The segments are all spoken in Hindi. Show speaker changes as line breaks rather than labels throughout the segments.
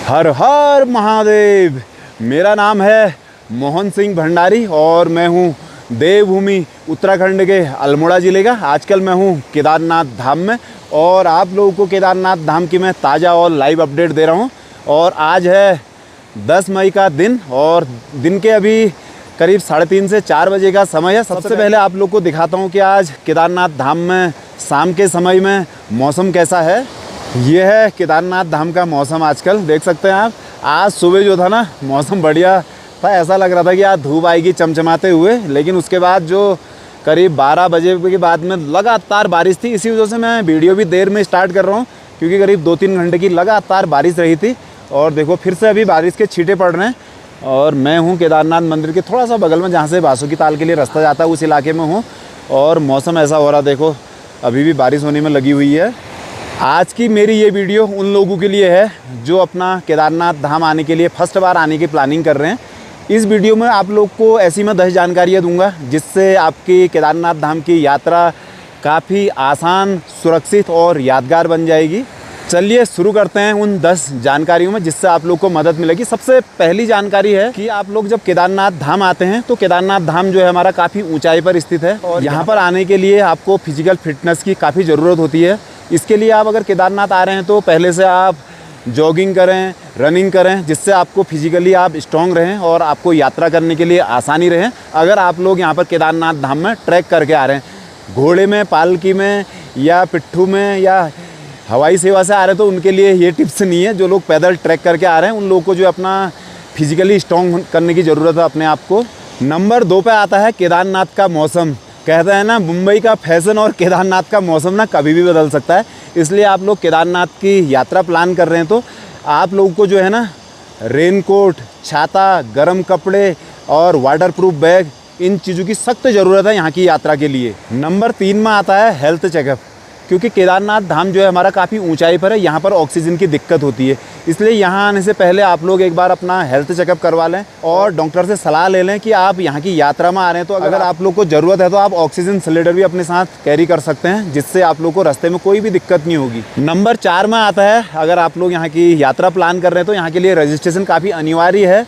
हर हर महादेव। मेरा नाम है मोहन सिंह भंडारी और मैं हूँ देवभूमि उत्तराखंड के अल्मोड़ा ज़िले का। आजकल मैं हूँ केदारनाथ धाम में और आप लोगों को केदारनाथ धाम की मैं ताज़ा और लाइव अपडेट दे रहा हूँ। और आज है 10 मई का दिन और दिन के अभी करीब 3:30 से 4 बजे का समय है। सबसे पहले आप लोग को दिखाता हूँ कि आज केदारनाथ धाम में शाम के समय में मौसम कैसा है। ये है केदारनाथ धाम का मौसम। आजकल देख सकते हैं आप, आज सुबह जो था ना मौसम बढ़िया था, ऐसा लग रहा था कि आज धूप आएगी चमचमाते हुए, लेकिन उसके बाद जो करीब 12 बजे के बाद में लगातार बारिश थी। इसी वजह से मैं वीडियो भी देर में स्टार्ट कर रहा हूँ क्योंकि करीब 2-3 घंटे की लगातार बारिश रही थी। और देखो फिर से अभी बारिश के छींटे पड़ रहे हैं और मैं हूँ केदारनाथ मंदिर के थोड़ा सा बगल में, जहाँ से बासुकी ताल के लिए रास्ता जाता है, उस इलाके में हूँ। और मौसम ऐसा हो रहा, देखो अभी भी बारिश होने में लगी हुई है। आज की मेरी ये वीडियो उन लोगों के लिए है जो अपना केदारनाथ धाम आने के लिए फर्स्ट बार आने की प्लानिंग कर रहे हैं। इस वीडियो में आप लोग को ऐसी मैं 10 जानकारियाँ दूंगा जिससे आपकी केदारनाथ धाम की यात्रा काफ़ी आसान, सुरक्षित और यादगार बन जाएगी। चलिए शुरू करते हैं उन 10 जानकारियों में जिससे आप लोग को मदद मिलेगी। सबसे पहली जानकारी है कि आप लोग जब केदारनाथ धाम आते हैं तो केदारनाथ धाम जो है हमारा काफ़ी ऊंचाई पर स्थित है और यहाँ पर आने के लिए आपको फिजिकल फिटनेस की काफ़ी ज़रूरत होती है। इसके लिए आप अगर केदारनाथ आ रहे हैं तो पहले से आप जॉगिंग करें, रनिंग करें, जिससे आपको फिजिकली आप स्ट्रॉन्ग रहें और आपको यात्रा करने के लिए आसानी रहे। अगर आप लोग यहाँ पर केदारनाथ धाम में ट्रैक करके आ रहे हैं, घोड़े में, पालकी में या पिट्ठू में या हवाई सेवा से आ रहे हैं, तो उनके लिए ये टिप्स नहीं है। जो लोग पैदल ट्रैक करके आ रहे हैं उन लोगों को जो अपना फिजिकली स्ट्रॉन्ग करने की ज़रूरत है अपने आप को। नंबर 2 पे आता है केदारनाथ का मौसम। कहते हैं ना, मुंबई का फैशन और केदारनाथ का मौसम ना कभी भी बदल सकता है। इसलिए आप लोग केदारनाथ की यात्रा प्लान कर रहे हैं तो आप लोगों को जो है ना रेनकोट, छाता, गर्म कपड़े और वाटरप्रूफ बैग, इन चीज़ों की सख्त ज़रूरत है यहाँ की यात्रा के लिए। नंबर 3 में आता है हेल्थ चेकअप। क्योंकि केदारनाथ धाम जो है हमारा काफ़ी ऊंचाई पर है, यहाँ पर ऑक्सीजन की दिक्कत होती है। इसलिए यहाँ आने से पहले आप लोग एक बार अपना हेल्थ चेकअप करवा लें और डॉक्टर से सलाह ले लें कि आप यहाँ की यात्रा में आ रहे हैं। तो अगर आप लोग को ज़रूरत है तो आप ऑक्सीजन सिलेंडर भी अपने साथ कैरी कर सकते हैं, जिससे आप लोग को रास्ते में कोई भी दिक्कत नहीं होगी। नंबर 4 में आता है, अगर आप लोग यहाँ की यात्रा प्लान कर रहे हैं तो यहाँ के लिए रजिस्ट्रेशन काफ़ी अनिवार्य है।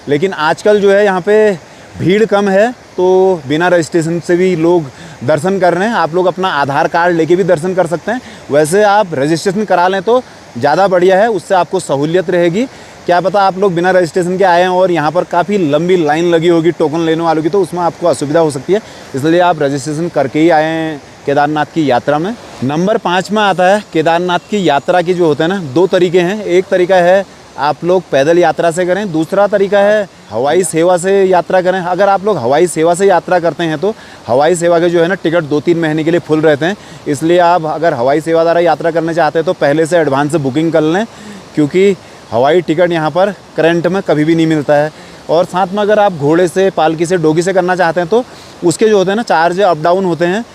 लेकिन आजकल जो है यहाँ पे भीड़ कम है तो बिना रजिस्ट्रेशन से भी लोग दर्शन कर रहे हैं। आप लोग अपना आधार कार्ड लेके भी दर्शन कर सकते हैं। वैसे आप रजिस्ट्रेशन करा लें तो ज़्यादा बढ़िया है, उससे आपको सहूलियत रहेगी। क्या पता आप लोग बिना रजिस्ट्रेशन के आए हैं और यहाँ पर काफ़ी लंबी लाइन लगी होगी टोकन लेने वालों की, तो उसमें आपको असुविधा हो सकती है। इसलिए आप रजिस्ट्रेशन करके ही आए हैं केदारनाथ की यात्रा में। नंबर 5 में आता है केदारनाथ की यात्रा की जो होता है ना, 2 तरीके हैं। एक तरीका है आप लोग पैदल यात्रा से करें, दूसरा तरीका है हवाई सेवा से यात्रा करें। अगर आप लोग हवाई सेवा से यात्रा करते हैं तो हवाई सेवा के जो है ना टिकट 2-3 महीने के लिए फुल रहते हैं। इसलिए आप अगर हवाई सेवा द्वारा यात्रा करना चाहते हैं तो पहले से एडवांस से बुकिंग कर लें, क्योंकि हवाई टिकट यहाँ पर करंट में कभी भी नहीं मिलता है। और साथ में अगर आप घोड़े से, पालकी से, डोगी से करना चाहते हैं तो उसके जो होते हैं ना चार्ज अप डाउन होते हैं,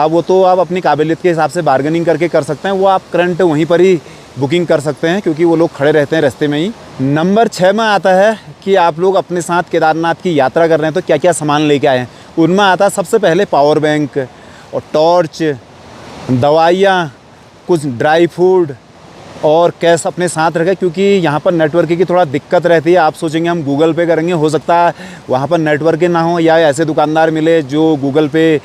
वो तो आप अपनी काबिलियत के हिसाब से बार्गेनिंग करके कर सकते हैं। वो आप करंट वहीं पर ही बुकिंग कर सकते हैं क्योंकि वो लोग खड़े रहते हैं रास्ते में ही। नंबर 6 में आता है कि आप लोग अपने साथ केदारनाथ की यात्रा कर रहे हैं तो क्या क्या सामान लेके आए हैं। उनमें आता है सबसे पहले पावर बैंक और टॉर्च, दवाइयाँ, कुछ ड्राई फूड और कैश अपने साथ रखें, क्योंकि यहाँ पर नेटवर्क की थोड़ा दिक्कत रहती है। आप सोचेंगे हम गूगल पे करेंगे, हो सकता है वहाँ पर नेटवर्क ना हो या ऐसे दुकानदार मिले जो गूगल पे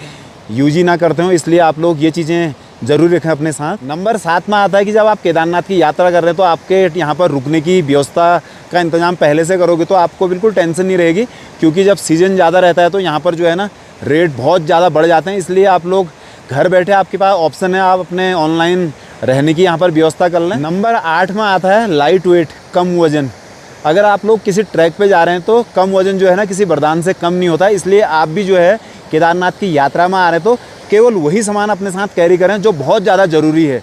यूज ही ना करते हो। इसलिए आप लोग ये चीज़ें ज़रूर रखें अपने साथ। नंबर 7 में आता है कि जब आप केदारनाथ की यात्रा कर रहे हैं तो आपके यहाँ पर रुकने की व्यवस्था का इंतजाम पहले से करोगे तो आपको बिल्कुल टेंशन नहीं रहेगी, क्योंकि जब सीज़न ज़्यादा रहता है तो यहाँ पर जो है ना रेट बहुत ज़्यादा बढ़ जाते हैं। इसलिए आप लोग घर बैठे, आपके पास ऑप्शन है, आप अपने ऑनलाइन रहने की यहाँ पर व्यवस्था कर लें। नंबर 8 में आता है लाइट वेट, कम वज़न। अगर आप लोग किसी ट्रैक पे जा रहे हैं तो कम वज़न जो है ना किसी वरदान से कम नहीं होता। इसलिए आप भी जो है केदारनाथ की यात्रा में आ रहे हैं तो केवल वही सामान अपने साथ कैरी करें जो बहुत ज़्यादा ज़रूरी है।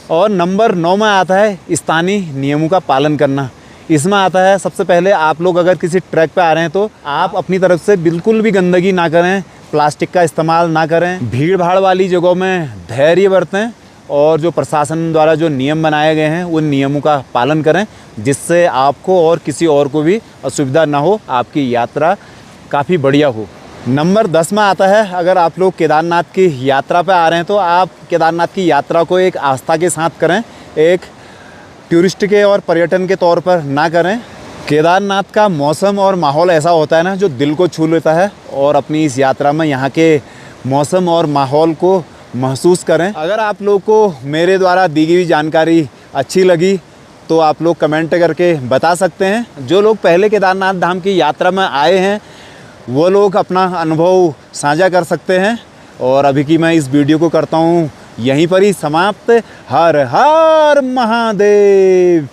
और नंबर 9 में आता है स्थानीय नियमों का पालन करना। इसमें आता है सबसे पहले आप लोग अगर किसी ट्रैक पे आ रहे हैं तो आप अपनी तरफ से बिल्कुल भी गंदगी ना करें, प्लास्टिक का इस्तेमाल ना करें, भीड़ भाड़ वाली जगहों में धैर्य बरतें और जो प्रशासन द्वारा जो नियम बनाए गए हैं उन नियमों का पालन करें, जिससे आपको और किसी और को भी असुविधा ना हो, आपकी यात्रा काफ़ी बढ़िया हो। नंबर 10 में आता है, अगर आप लोग केदारनाथ की यात्रा पे आ रहे हैं तो आप केदारनाथ की यात्रा को एक आस्था के साथ करें, एक टूरिस्ट के और पर्यटन के तौर पर ना करें। केदारनाथ का मौसम और माहौल ऐसा होता है ना जो दिल को छू लेता है, और अपनी इस यात्रा में यहाँ के मौसम और माहौल को महसूस करें। अगर आप लोग को मेरे द्वारा दी गई जानकारी अच्छी लगी तो आप लोग कमेंट करके बता सकते हैं। जो लोग पहले केदारनाथ धाम की यात्रा में आए हैं वो लोग अपना अनुभव साझा कर सकते हैं। और अभी की मैं इस वीडियो को करता हूँ यहीं पर ही समाप्त। हर हर महादेव।